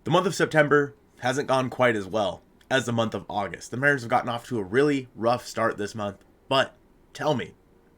The month of September hasn't gone quite as well as the month of August. The Mariners have gotten off to a really rough start this month, but tell me,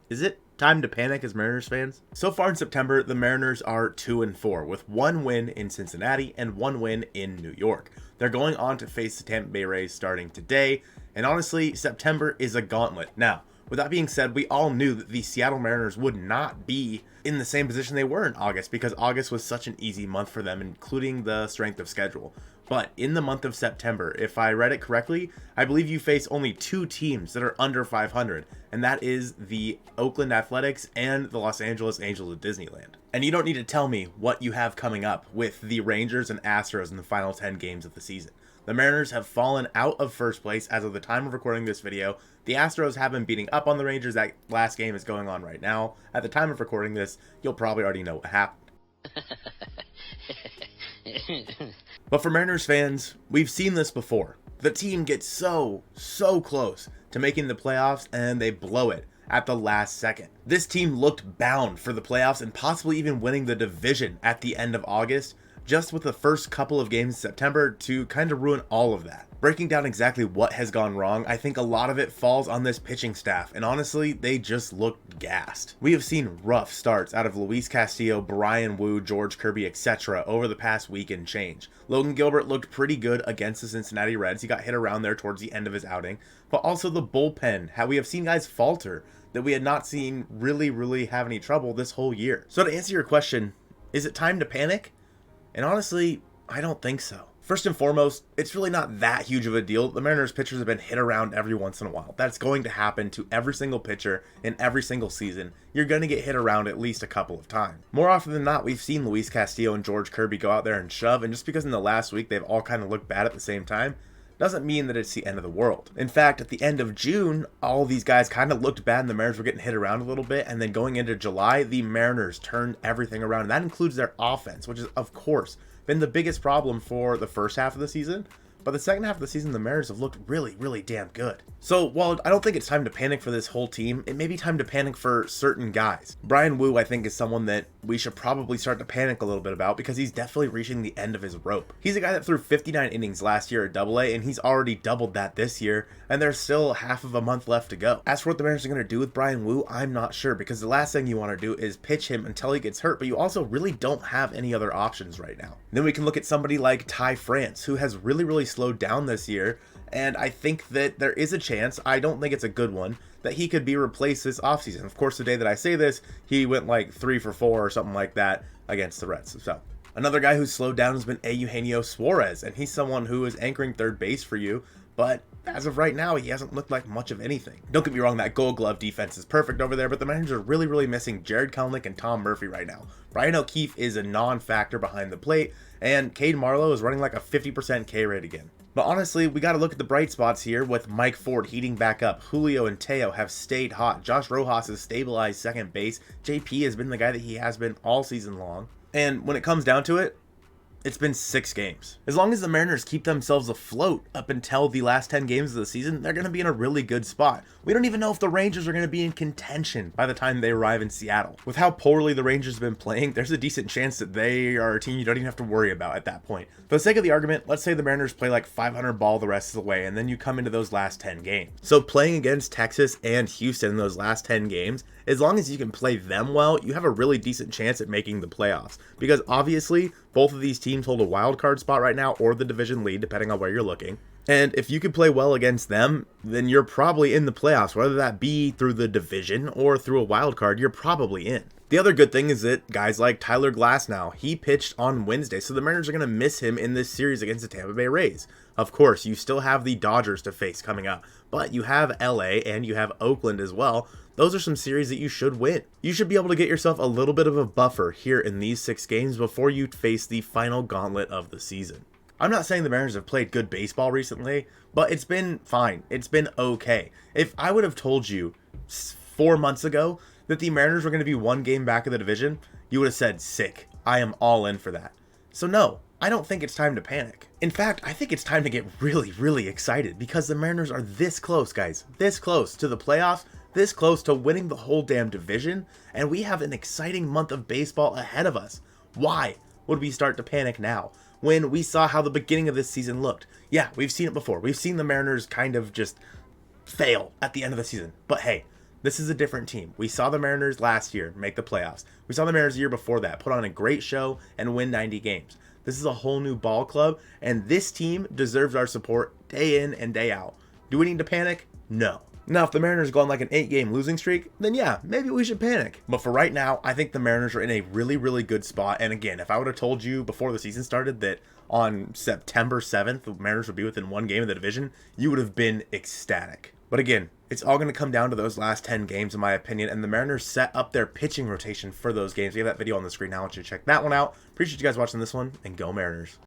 is it time to panic as Mariners fans? So far in September, the Mariners are 2-4 with one win in Cincinnati and one win in New York. They're going on to face the Tampa Bay Rays starting today, and honestly, September is a gauntlet. Now, with that being said, we all knew that the Seattle Mariners would not be in the same position they were in August because August was such an easy month for them, including the strength of schedule. But in the month of September, if I read it correctly, I believe you face only two teams that are under 500, and that is the Oakland Athletics and the Los Angeles Angels of Disneyland. And you don't need to tell me what you have coming up with the Rangers and Astros in the final 10 games of the season. The Mariners have fallen out of first place as of the time of recording this video. The Astros have been beating up on the Rangers. That last game is going on right now. At the time of recording this, you'll probably already know what happened. But for Mariners fans, we've seen this before. The team gets so close to making the playoffs and they blow it at the last second. This team looked bound for the playoffs and possibly even winning the division at the end of August, just with the first couple of games in September to kind of ruin all of that. Breaking down exactly what has gone wrong, I think a lot of it falls on this pitching staff, and honestly, they just looked gassed. We have seen rough starts out of Luis Castillo, Bryan Woo, George Kirby, etc. over the past week and change. Logan Gilbert looked pretty good against the Cincinnati Reds. He got hit around there towards the end of his outing, but also the bullpen, how we have seen guys falter that we had not seen really have any trouble this whole year. So to answer your question, is it time to panic? And honestly, I don't think so. First and foremost, it's really not that huge of a deal. The Mariners pitchers have been hit around every once in a while. That's going to happen to every single pitcher in every single season. You're going to get hit around at least a couple of times. More often than not, we've seen Luis Castillo and George Kirby go out there and shove, and just because in the last week they've all kind of looked bad at the same time, doesn't mean that it's the end of the world. In fact, at the end of June, all these guys kind of looked bad and the Mariners were getting hit around a little bit, and then going into July, the Mariners turned everything around, and that includes their offense, which is, of course, been the biggest problem for the first half of the season. But the second half of the season, the Mariners have looked really damn good. So while I don't think it's time to panic for this whole team, it may be time to panic for certain guys. Bryan Woo, I think, is someone that we should probably start to panic a little bit about because he's definitely reaching the end of his rope. He's a guy that threw 59 innings last year at AA, and he's already doubled that this year, and there's still half of a month left to go. As for what the Mariners are going to do with Bryan Woo, I'm not sure, because the last thing you want to do is pitch him until he gets hurt, but you also really don't have any other options right now. Then we can look at somebody like Ty France, who has really slowed down this year, and I think that there is a chance, I don't think it's a good one, that he could be replaced this offseason. Of course, the day that I say this, he went like 3 for 4 or something like that against the Reds. So another guy who's slowed down has been Eugenio Suarez, and he's someone who is anchoring third base for you, but as of right now, he hasn't looked like much of anything. Don't get me wrong, that Gold Glove defense is perfect over there, but the Mariners are really missing Jared Kelenic and Tom Murphy right now. Brian O'Keefe is a non-factor behind the plate, and Cade Marlowe is running like a 50% K rate again. But honestly, we got to look at the bright spots here with Mike Ford heating back up. Julio and Teo have stayed hot. Josh Rojas has stabilized second base. JP has been the guy that he has been all season long. And when it comes down to it, it's been 6 games. As long as the Mariners keep themselves afloat up until the last 10 games of the season, they're going to be in a really good spot. We don't even know if the Rangers are going to be in contention by the time they arrive in Seattle. With how poorly the Rangers have been playing, there's a decent chance that they are a team you don't even have to worry about at that point. For the sake of the argument, let's say the Mariners play like 500 ball the rest of the way, and then you come into those last 10 games. So playing against Texas and Houston in those last 10 games, as long as you can play them well, you have a really decent chance at making the playoffs. Because obviously, both of these teams hold a wild card spot right now or the division lead, depending on where you're looking. And if you can play well against them, then you're probably in the playoffs, whether that be through the division or through a wild card, you're probably in. The other good thing is that guys like Tyler Glasnow, he pitched on Wednesday, so the Mariners are going to miss him in this series against the Tampa Bay Rays. Of course, you still have the Dodgers to face coming up, but you have LA and you have Oakland as well. Those are some series that you should win. You should be able to get yourself a little bit of a buffer here in these 6 games before you face the final gauntlet of the season. I'm not saying the Mariners have played good baseball recently, but it's been fine. It's been okay. If I would have told you 4 months ago that the Mariners were going to be 1 game back of the division, you would have said, sick. I am all in for that. So no, I don't think it's time to panic. In fact, I think it's time to get really excited because the Mariners are this close, guys. This close to the playoffs, this close to winning the whole damn division, and we have an exciting month of baseball ahead of us. Why would we start to panic now? when we saw how the beginning of this season looked. Yeah, we've seen it before. We've seen the Mariners kind of just fail at the end of the season. But hey, this is a different team. We saw the Mariners last year make the playoffs. We saw the Mariners the year before that put on a great show and win 90 games. This is a whole new ball club, and this team deserves our support day in and day out. Do we need to panic? No. Now, if the Mariners go on like an 8-game losing streak, then yeah, maybe we should panic. But for right now, I think the Mariners are in a really, really good spot. And again, if I would have told you before the season started that on September 7th, the Mariners would be within 1 game of the division, you would have been ecstatic. But again, it's all going to come down to those last 10 games, in my opinion, and the Mariners set up their pitching rotation for those games. We have that video on the screen now. I want you to check that one out. Appreciate you guys watching this one, and go Mariners.